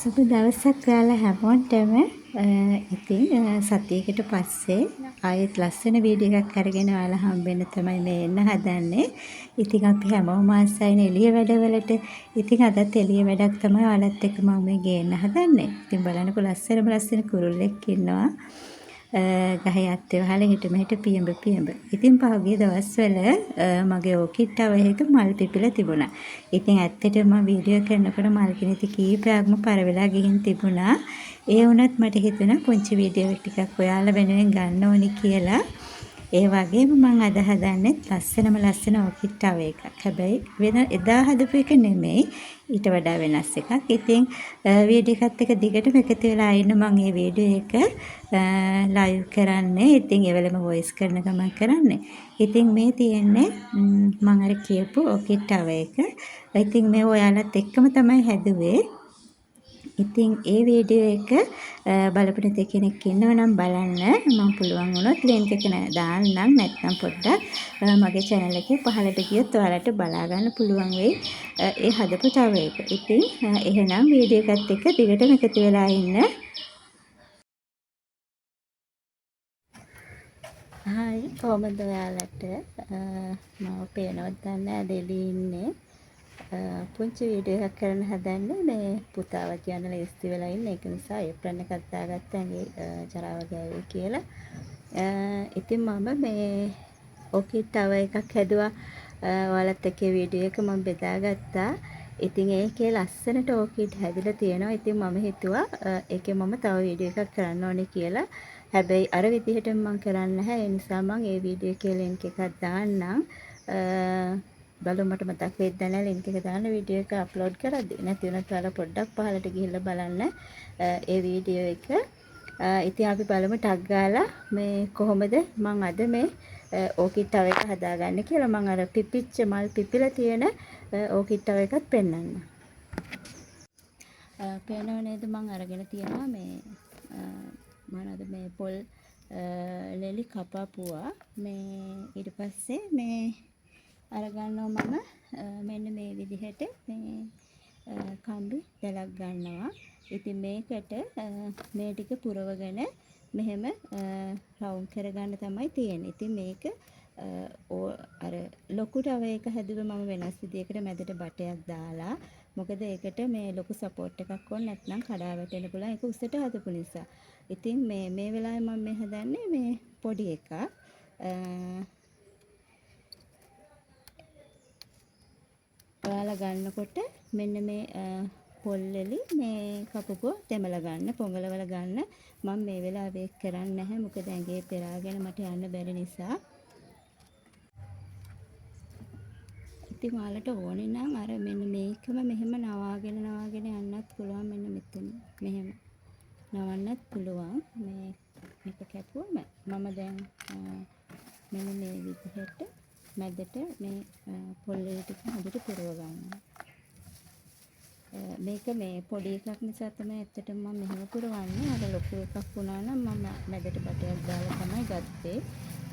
සුබ දවසක් ඔයාලා හැමෝටම. ඉතින් සතියකට පස්සේ ආයෙත් ලස්සන වීඩියෝ එකක් අරගෙන ඔයාලා හම්බෙන්න තමයි මේ එන්න හදන්නේ. ඉතින් අපි හැමෝම ආසයිනේ එළිය වැඩවලට. ඉතින් අදත් එළිය වැඩක් තමයි ඔයාලත් එක්ක මම මේ ගේන්න හදන්නේ. ඉතින් බලන්නකො ලස්සන කුරුල්ලෙක් ඉන්නවා. ගහේ අත්තේ වහලා හිට මෙහෙට පියඹ. ඉතින් පහුගිය දවස්වල මගේ ඕකිඩ් ටවර් එක මල් පිපිලා තිබුණා. ඉතින් ඇත්තටම මම වීඩියෝ කරනකොට මල් කිනිති කීපයක්ම පර වෙලා ගිහින් තිබුණා. ඒ වුණත් මට හිතුණා පුංචි වීඩියෝ ටිකක් ඔයාලා වෙනුවෙන් ගන්න ඕනි කියලා. ඒ වගේම මම අද හදන්නේ ලස්සන ඕකිඩ් ටවර් එකක්. හැබැයි වෙන එදා හදපු එක නෙමෙයි. ඊට වඩා වෙනස් එකක්. ඉතින් වීඩියෝ එකත් එක්ක දිගටම එකතු වෙලා ඉන්න මම මේ වීඩියෝ එක ලයිව් කරන්නේ. ඉතින් ඒ වෙලෙම වොයිස් කරන ගමන් කරන්නේ. ඉතින් මේ තියෙන්නේ මම අර කියපු ඕකිඩ් ටවර් එක. ඉතින් මේ ඔයාලත් එක්කම තමයි හැදුවේ. ඉතින් ඒ වීඩියෝ එක බලපු නැති කෙනෙක් ඉන්නවනම් බලන්න. මම පුළුවන් වුණොත් ලින්ක් එක දාන්නම්. නැත්නම් පොඩ්ඩක් මගේ channel එකේ පහළට ගියොත් ඔයාලට බලා ගන්න පුළුවන් වෙයි ඒ හදපු ටවර් එක. ඉතින් එහෙනම් වීඩියෝ එකත් එක්ක දිගටම එකතු වෙලා ඉන්න. හායි කොහමද ඔයාලට? මම පේනවත් දන්නේ නැහැ ඉන්නේ. පුංචි වීඩියෝ එකක් කරන්න හදන්නේ. මේ පුතාව කියන්න ලේස්ති වෙලා ඉන්න. ඒක නිසා ඒප්‍රන් එකක් දාගත්තා ඇඟේ ජරාව ගෑවේ කියලා. ඉතින් මම මේ ඕකිඩ් ටවර් එකක් හැදුවා. ඔයාලත් එක්ක වීඩියෝ එක මම බෙදාගත්තා. ඉතින් ඒකේ ලස්සනට ඕකිඩ් හැදිලා තියෙනවා. ඉතින් මම හිතුවා ඒකේ මම තව වීඩියෝ එකක් කරන්න ඕනේ කියලා. හැබැයි අර විදිහට මම කරන්නේ නැහැ. ඒ නිසා මම ඒ වීඩියෝ එකේ ලින්ක් එකක් දාන්නම්. බලමු මට මතක් වෙයිද නැහැ ලින්ක් එක දාන්න වීඩියෝ එක අප්ලෝඩ් කරද්දී. නැති වුණත් ඔයාලා පොඩ්ඩක් පහළට ගිහිල්ලා බලන්න ඒ වීඩියෝ එක. ඉතින් අපි බලමු ටග් ගාලා මේ කොහොමද මම අද මේ ඕකිඩ් ටවර් එක හදාගන්නේ කියලා. මම අර පිපිච්ච මල් පිපිලා තියෙන ඕකිඩ් ටවර් එකත් පෙන්වන්න. පේනව නේද මම අරගෙන තියනවා මේ මොනවද මේ පොල් ලෙලි කපපුවා. මේ ඊට පස්සේ මේ අරගන්නවා මම මෙන්න මේ විදිහට මේ කම්බි දැලක් ගන්නවා. ඉතින් මේකට මේ ටික පුරවගෙන මෙහෙම රවුන්ඩ් කරගන්න තමයි තියෙන්නේ. ඉතින් මේක අර ලොකු ටවර් එක හැදුවේ මම වෙනස් විදියකට මැදට බටයක් දාලා. මොකද ඒකට මේ ලොකු සපෝට් එකක් ඕන නැත්නම් කඩා වැටෙන්න පුළුවන්. ඒක උසට හදපු නිසා. ඉතින් මේ වෙලාවේ මම මේ හදන්නේ මේ පොඩි එකක්. ඔයාලා ගන්නකොට මෙන්න මේ පොල්ලෙලි මේ කපුපුව තෙමලා ගන්න, පොඟලවල ගන්න. මම මේ වෙලාවේ කරන්නේ නැහැ. මොකද ඇඟේ පෙරාගෙන මට යන්න බැරි නිසා. ඉතින් ඔයාලට ඕනේ නම් අර මෙන්න මේකම මෙහෙම නවාගෙන යන්නත් පුළුවන්. මෙන්න මෙතන මෙහෙම නවන්නත් පුළුවන්. මේක කැපුවම මම දැන් මෙන්න මේ විදිහට මැදට මේ පොල්ලේ ටික හොඳට පුරව ගන්නවා. මේක මේ පොඩි එකක් නිසා තමයි ඇත්තටම මම මෙහෙම පුරවන්නේ. අර ලොකු එකක් වුණා නම් මම මැදට බටයක් දාලා තමයි ගත්තේ.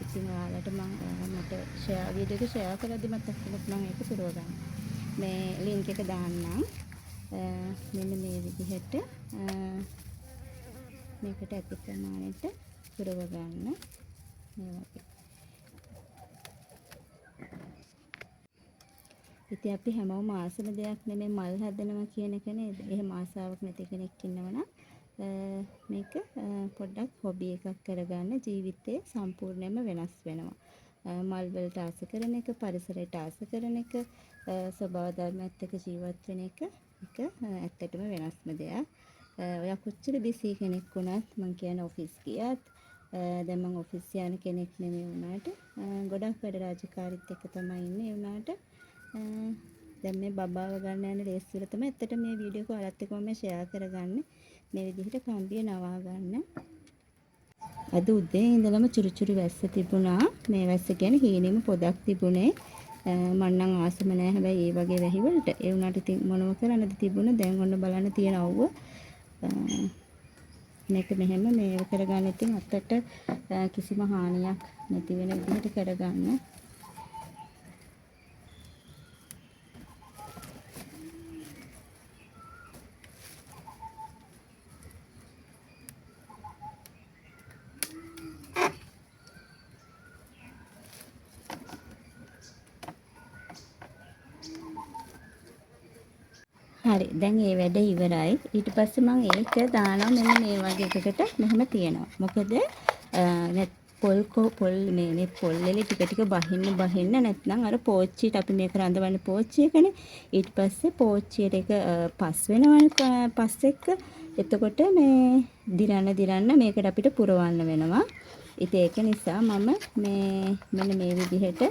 ඉතින් ඔයාලට මට වීඩියෝ එක ෂෙයා කරද්දි මතක් වුණොත් මම ඒක පුරව ගන්නවා. මේ ලින්ක් එක දාන්නම්. මෙන්න මේ විදිහට මේකට ඇති ප්‍රමාණයට පුරව ගන්න. මේ වගේ. ඉතින් අපි හැමෝම ආසන දෙයක් නෙමෙයි මල් හදනවා කියන එක නේද? එහෙම ආසාවක් නැති කෙනෙක් ඉන්නවනම් මේක පොඩ්ඩක් හොබි එකක් කරගන්න. ජීවිතේ සම්පූර්ණයෙන්ම වෙනස් වෙනවා. මල් වලට ආස කරන එක, පරිසරයට ආස කරන එක, ස්වභාව ධර්මයත් එක්ක ජීවත් වෙන එක ඇත්තටම වෙනස්ම දෙයක්. ඔයා කොච්චර බිසි කෙනෙක් වුණත් මං කියන්නේ ඔෆිස් ගියත් දැන් මම ඔෆිස් යන කෙනෙක් නෙමෙයි වුණාට ගොඩක් වැඩ රාජකාරීත් එක්ක තමයි ඉන්නේ වුණාට දැන් මේ බබාව ගන්න යන රේස් වල තමයි ඇත්තට මේ වීඩියෝ එක ඔයාලත් එක්ක මම ෂෙයා කරගන්නේ. මේ විදිහට කම්බිය නවා ගන්න. අද උදේ ඉඳලම චුරුචුරු වැස්ස තිබුණා. මේ වැස්ස කියන්නේ හීනෙම පොදක් තිබුණේ. මම නම් ආසම නැහැ හැබැයි ඒ වගේ වැහි වලට. ඒ වුණාට ඉතින් මොනව කරන්නද තිබුණේ. දැන් ඔන්න බලන්න තියෙන අවුව. මේක මෙහෙම මේව කරගන්න ඉතින් අතට කිසිම හානියක් නැති වෙන විදිහට කරගන්න. හරි. දැන් මේ වැඩ ඉවරයි. ඊට පස්සේ මම ඒක දානවා මෙන්න මේ වගේ එකකට මෙහෙම තියනවා. මොකද පොල් මේ පොල් වල ටික ටික බහින්න නැත්නම් අර පෝච්චියට අපි මේක රඳවන්න පෝච්චියකනේ. ඊට පස්සේ පෝච්චියට එක පස් වෙනවනේ පස් එක්ක. එතකොට මේ දිරන්න මේකට අපිට පුරවන්න වෙනවා. ඉතින් ඒක නිසා මම මෙන්න මේ විදිහට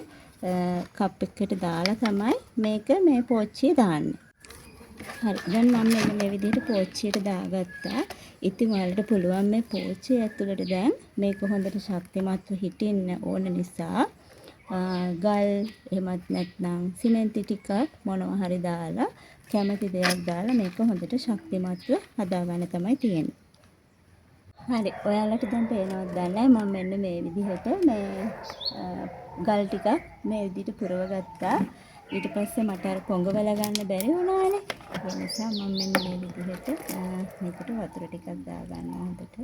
කප් එකකට දාලා තමයි මේක මේ පෝච්චිය දාන්නේ. හරි. දැන් මම මෙන්න මේ විදිහට පෝච්චියට දාගත්තා. ඉතින් ඔයාලට පුළුවන් මේ පෝච්චිය ඇතුළට දැන් මේක හොඳට ශක්තිමත්ව හිටින්න ඕන නිසා ගල් එහෙමත් නැත්නම් සිමෙන්ති ටිකක් මොනවා හරි දාලා කැමති දෙයක් දාලා මේක හොඳට ශක්තිමත්ව හදාගන්න තමයි තියෙන්නේ. හරි. ඔයාලට දැන් පේනවද දන්නේ මම මෙන්න මේ විදිහට මේ ගල් ටිකක් මේ විදිහට පුරව ගත්තා. ඊට පස්සේ මට අර පොඟවල ගන්න බැරි වුණානේ. ඒ නිසා මම මෙන්න මේ විදිහට මේකට වතුර ටිකක් දාගන්නවා හොඳට.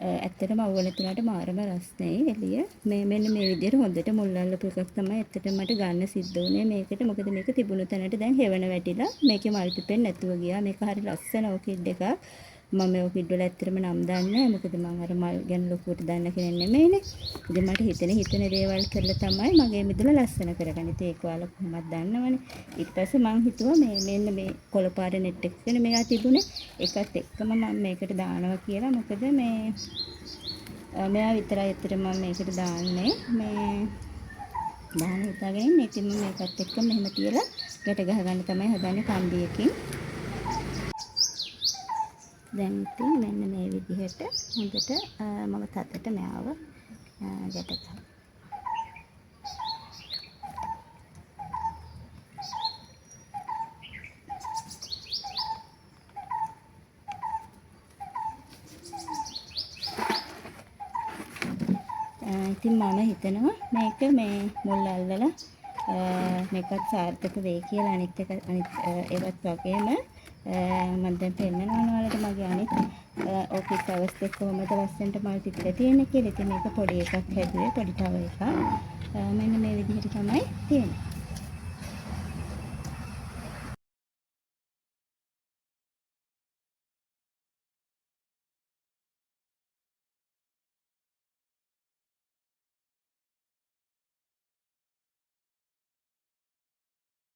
ඇත්තටම අවුල තුනට මාරම රස්නේ එළිය. මෙන්න මේ විදිහට හොඳට මුල් අල්ලපු එකක් තමයි ඇත්තටම මට ගන්න සිද්ධ වුණේ මේකට. මොකද මේක තිබුණු තැනට දැන් හෙවණ වැටිලා මේකේ මල් පිපෙන්නේ නැතුව ගියා. මේක හරි ලස්සන ඕකිඩ් එකක්. මම ඕකිඩ් වල ඇත්තටම නම් දන්නේ නැහැ. මොකද මම අර මල් ගැන ලොකුවට දන්න කෙනෙක් නෙමෙයිනේ. ඉතින් මට හිතෙන දේවල් කරලා තමයි මගේ මිදුල ලස්සන කරගන්නේ. ඒක ඔයාලා කොහොමද දන්නවනේ. ඊට පස්සේ මම හිතුවා මෙන්න මේ කොළපාර නෙට් එකකනේ මේවා තිබුණේ. ඒකත් එක්කම මම මේකට දානවා කියලා. මොකද මෙයා විතරයි ඇත්තට මම මේකට දාන්නේ. දාන හිතාගෙන ඉන්නේ. ඉතින් මම මේකත් එක්ක මෙහෙම තියලා ගැට ගහගන්න තමයි හදන්නේ කම්බියකින්. දැන් ඉතින් මෙන්න මේ විදිහට හොඳට මම තතට මෙයාව ගැට ගහනවා. ඉතින් මම හිතනවා මේක මේ මුල් අල්ලලා මේකත් සාර්ථක වෙයි කියලා අනිත් ඒවත් වගේම මම දැන් පෙන්නනවා ඔයාලට මගේ අනිත් ඔෆිස් හවුස් එක කොහොමද ලස්සනට මල් පිපිලා තියෙන්නේ කියලා. ඉතින් මේක පොඩි එකක් හැදුවේ පොඩි ටවර් එකක්. මෙන්න මේ විදිහට තමයි තියෙන්නේ.